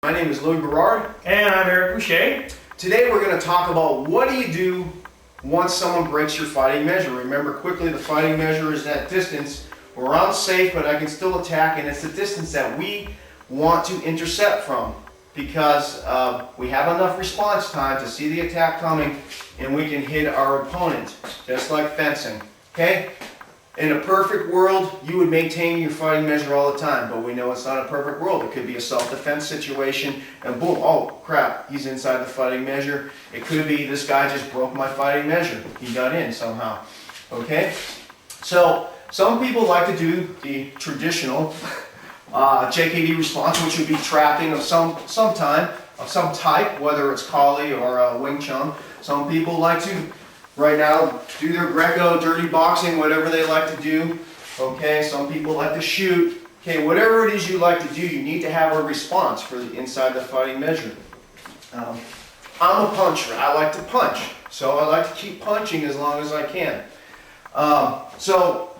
My name is Louis Berard. And I'm Eric Boucher. Today we're going to talk about what do you do once someone breaks your fighting measure. Remember quickly, the fighting measure is that distance where I'm safe but I can still attack, and it's the distance that we want to intercept from because we have enough response time to see the attack coming and we can hit our opponent, just like fencing. Okay? In a perfect world, you would maintain your fighting measure all the time, but we know it's not a perfect world. It could be a self-defense situation, and boom, oh crap, he's inside the fighting measure. It could be this guy just broke my fighting measure. He got in somehow. Okay? So, some people like to do the traditional JKD response, which would be trapping of some type, whether it's Kali or Wing Chun. Some people like to right now do their Greco, dirty boxing, whatever they like to do. Okay, some people like to shoot. Okay, whatever it is you like to do, you need to have a response for the inside the fighting measure. I'm a puncher. I like to punch, so I like to keep punching as long as I can. So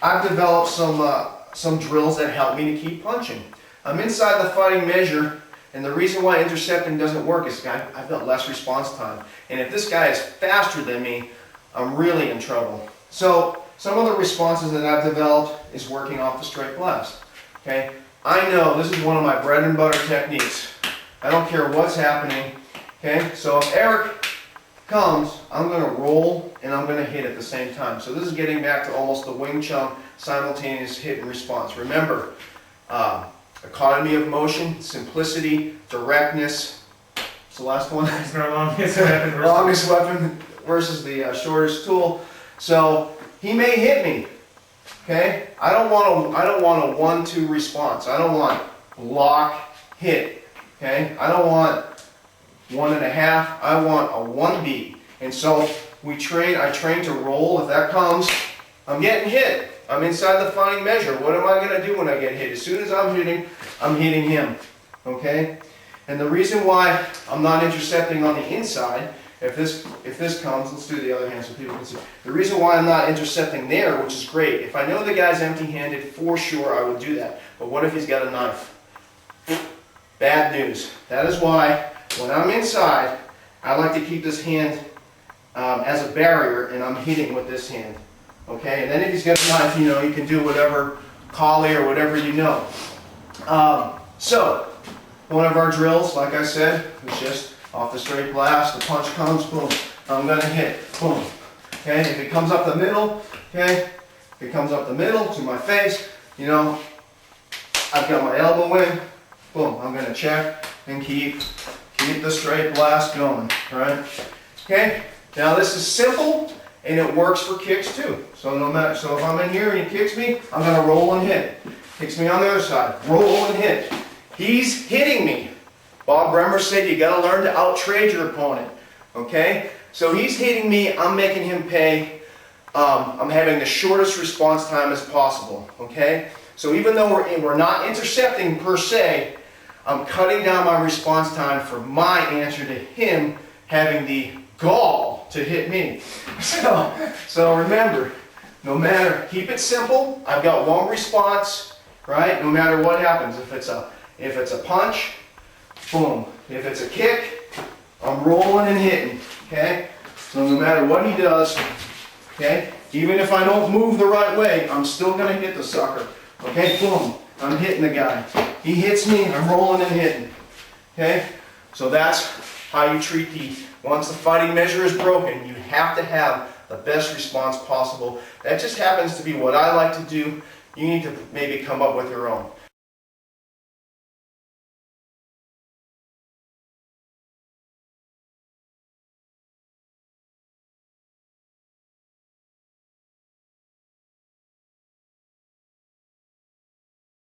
I've developed some drills that help me to keep punching. I'm inside the fighting measure. And the reason why intercepting doesn't work is I've got less response time. And if this guy is faster than me, I'm really in trouble. So some of the responses that I've developed is working off the straight blast. Okay? I know this is one of my bread and butter techniques. I don't care what's happening. Okay? So if Eric comes, I'm going to roll and I'm going to hit at the same time. So this is getting back to almost the Wing Chun simultaneous hit and response. Remember, economy of motion, simplicity, directness. What's the last one? It's our longest weapon. Longest weapon versus the shortest tool. So he may hit me. Okay? I don't want a 1-2 response. I don't want lock, hit. Okay? I don't want 1.5. I want a 1 beat. And so I train to roll. If that comes, I'm getting hit. I'm inside the fighting measure. What am I going to do when I get hit? As soon as I'm hitting him. Okay? And the reason why I'm not intercepting on the inside, if this comes, let's do the other hand so people can see. The reason why I'm not intercepting there, which is great, if I know the guy's empty-handed, for sure I would do that. But what if he's got a knife? Bad news. That is why when I'm inside, I like to keep this hand as a barrier, and I'm hitting with this hand. Okay, and then if he's got a knife, you can do whatever, Kali or whatever you know. So, one of our drills, like I said, is just off the straight blast. The punch comes, boom, I'm going to hit, boom. Okay, if it comes up the middle, okay, if it comes up the middle to my face, I've got my elbow in, boom, I'm going to check and keep the straight blast going, right? Okay, now this is simple. And it works for kicks too. So if I'm in here and he kicks me, I'm going to roll and hit. Kicks me on the other side, roll and hit. He's hitting me. Bob Bremer said you got to learn to out-trade your opponent. Okay? So he's hitting me, I'm making him pay. I'm having the shortest response time as possible. Okay? So even though we're not intercepting per se, I'm cutting down my response time for my answer to him having the gall to hit me. So remember, keep it simple. I've got one response, right? No matter what happens. If it's a punch, boom. If it's a kick, I'm rolling and hitting. Okay? So no matter what he does, okay, even if I don't move the right way, I'm still gonna hit the sucker. Okay, boom. I'm hitting the guy. He hits me, I'm rolling and hitting. Okay? So that's how you treat once the fighting measure is broken, you have to have the best response possible. That just happens to be what I like to do. You need to maybe come up with your own.